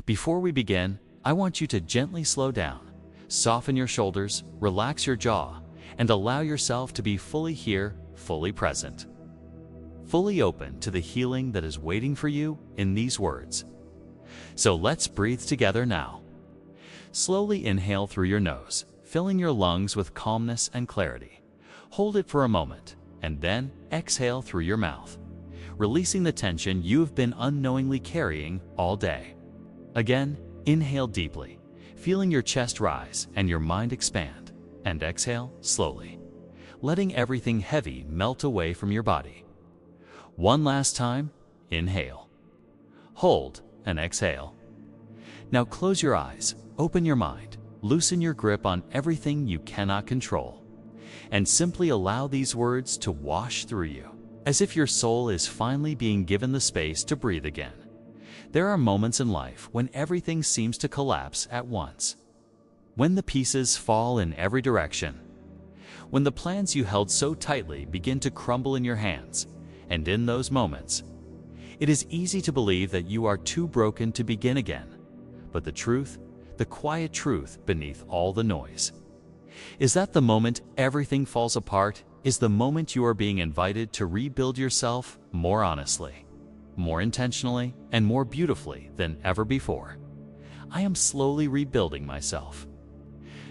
Before we begin, I want you to gently slow down, soften your shoulders, relax your jaw, and allow yourself to be fully here, fully present. Fully open to the healing that is waiting for you in these words. So let's breathe together now. Slowly inhale through your nose, filling your lungs with calmness and clarity. Hold it for a moment, and then exhale through your mouth, releasing the tension you have been unknowingly carrying all day. Again, inhale deeply, feeling your chest rise and your mind expand, and exhale slowly, letting everything heavy melt away from your body. One last time, inhale, hold, and exhale. Now close your eyes, open your mind, loosen your grip on everything you cannot control, and simply allow these words to wash through you, as if your soul is finally being given the space to breathe again. There are moments in life when everything seems to collapse at once. When the pieces fall in every direction. When the plans you held so tightly begin to crumble in your hands. And in those moments, it is easy to believe that you are too broken to begin again. But the truth, the quiet truth beneath all the noise, is that the moment everything falls apart is the moment you are being invited to rebuild yourself more honestly, more intentionally, and more beautifully than ever before. I am slowly rebuilding myself.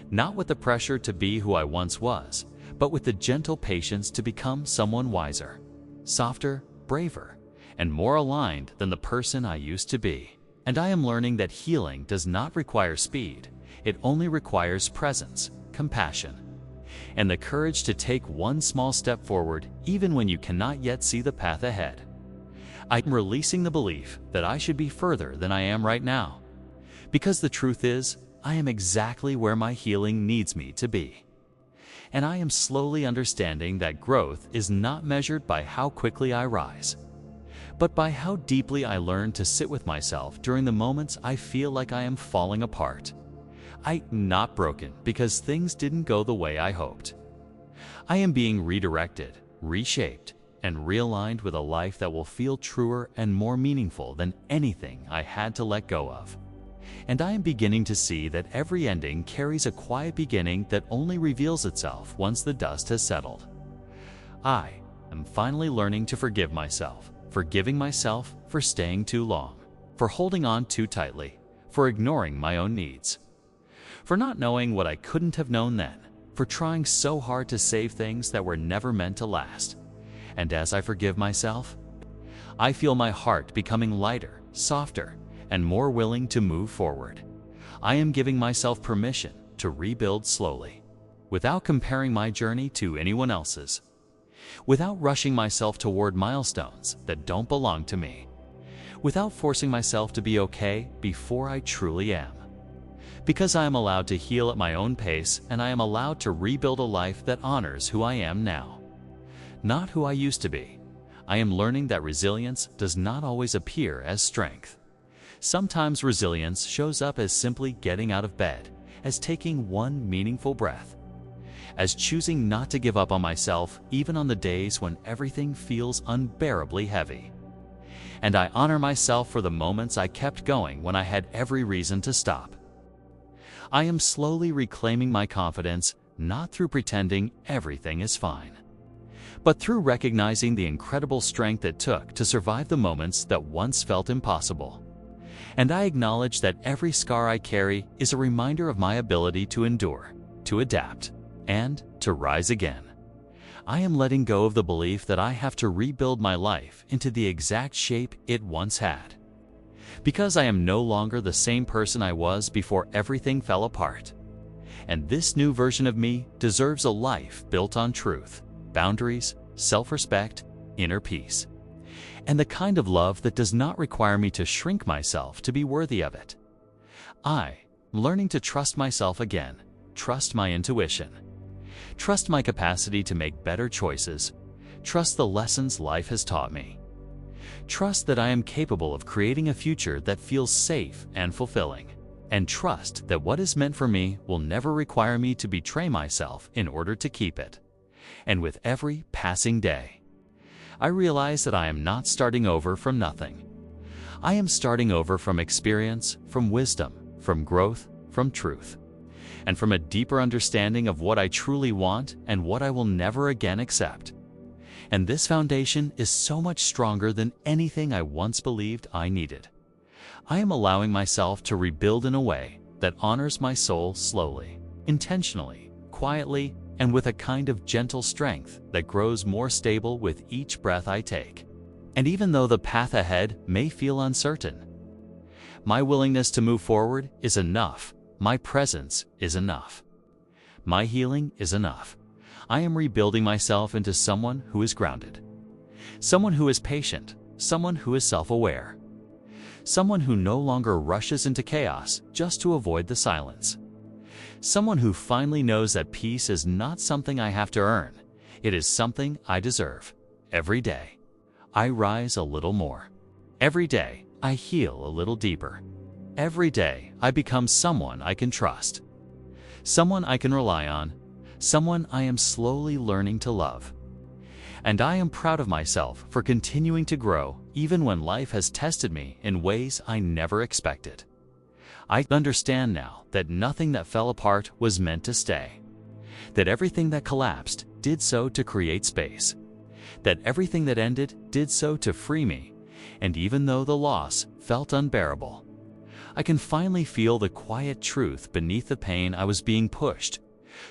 Not with the pressure to be who I once was, but with the gentle patience to become someone wiser, softer, braver, and more aligned than the person I used to be. And I am learning that healing does not require speed. It only requires presence, compassion, and the courage to take one small step forward even when you cannot yet see the path ahead. I am releasing the belief that I should be further than I am right now. Because the truth is, I am exactly where my healing needs me to be. And I am slowly understanding that growth is not measured by how quickly I rise, but by how deeply I learn to sit with myself during the moments I feel like I am falling apart. I am not broken because things didn't go the way I hoped. I am being redirected, reshaped, and realigned with a life that will feel truer and more meaningful than anything I had to let go of. And I am beginning to see that every ending carries a quiet beginning that only reveals itself once the dust has settled. I am finally learning to forgive myself, forgiving myself for staying too long, for holding on too tightly, for ignoring my own needs, for not knowing what I couldn't have known then, for trying so hard to save things that were never meant to last. And as I forgive myself, I feel my heart becoming lighter, softer, and more willing to move forward. I am giving myself permission to rebuild slowly, without comparing my journey to anyone else's, without rushing myself toward milestones that don't belong to me, without forcing myself to be okay before I truly am. Because I am allowed to heal at my own pace, and I am allowed to rebuild a life that honors who I am now, not who I used to be. I am learning that resilience does not always appear as strength. Sometimes resilience shows up as simply getting out of bed, as taking one meaningful breath, as choosing not to give up on myself even on the days when everything feels unbearably heavy. And I honor myself for the moments I kept going when I had every reason to stop. I am slowly reclaiming my confidence, not through pretending everything is fine, but through recognizing the incredible strength it took to survive the moments that once felt impossible. And I acknowledge that every scar I carry is a reminder of my ability to endure, to adapt, and to rise again. I am letting go of the belief that I have to rebuild my life into the exact shape it once had, because I am no longer the same person I was before everything fell apart. And this new version of me deserves a life built on truth, boundaries, self-respect, inner peace, and the kind of love that does not require me to shrink myself to be worthy of it. I am learning to trust myself again, trust my intuition, trust my capacity to make better choices, trust the lessons life has taught me, trust that I am capable of creating a future that feels safe and fulfilling, and trust that what is meant for me will never require me to betray myself in order to keep it. And with every passing day, I realize that I am not starting over from nothing. I am starting over from experience, from wisdom, from growth, from truth, and from a deeper understanding of what I truly want and what I will never again accept. And this foundation is so much stronger than anything I once believed I needed. I am allowing myself to rebuild in a way that honors my soul slowly, intentionally, quietly, and with a kind of gentle strength that grows more stable with each breath I take. And even though the path ahead may feel uncertain, my willingness to move forward is enough. My presence is enough. My healing is enough. I am rebuilding myself into someone who is grounded, someone who is patient, someone who is self-aware, someone who no longer rushes into chaos just to avoid the silence, someone who finally knows that peace is not something I have to earn. It is something I deserve. Every day, I rise a little more. Every day, I heal a little deeper. Every day, I become someone I can trust, someone I can rely on, someone I am slowly learning to love. And I am proud of myself for continuing to grow even when life has tested me in ways I never expected. I understand now that nothing that fell apart was meant to stay, that everything that collapsed did so to create space, that everything that ended did so to free me, and even though the loss felt unbearable, I can finally feel the quiet truth beneath the pain I was being pushed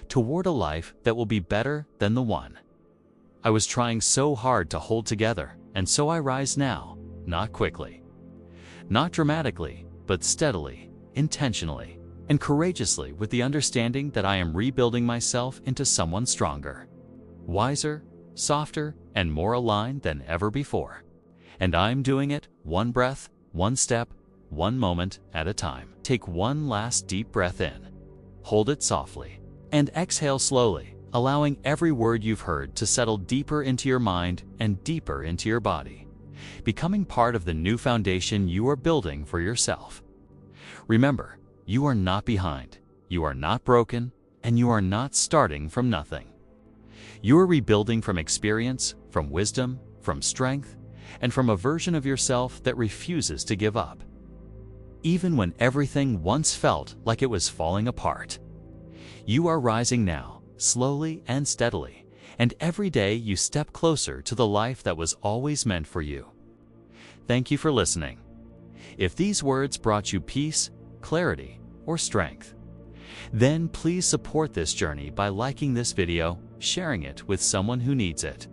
toward a life that will be better than the one I was trying so hard to hold together. And so I rise now, not quickly, not dramatically, but steadily, intentionally, and courageously, with the understanding that I am rebuilding myself into someone stronger, wiser, softer, and more aligned than ever before. And I'm doing it one breath, one step, one moment at a time. Take one last deep breath in, hold it softly, and exhale slowly, allowing every word you've heard to settle deeper into your mind and deeper into your body, becoming part of the new foundation you are building for yourself. Remember, you are not behind, you are not broken, and you are not starting from nothing. You are rebuilding from experience, from wisdom, from strength, and from a version of yourself that refuses to give up, even when everything once felt like it was falling apart. You are rising now, slowly and steadily, and every day you step closer to the life that was always meant for you. Thank you for listening. If these words brought you peace, clarity, or strength, then please support this journey by liking this video, sharing it with someone who needs it,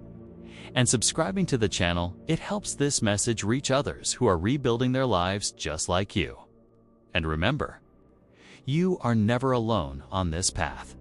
and subscribing to the channel. It helps this message reach others who are rebuilding their lives just like you. And remember, you are never alone on this path.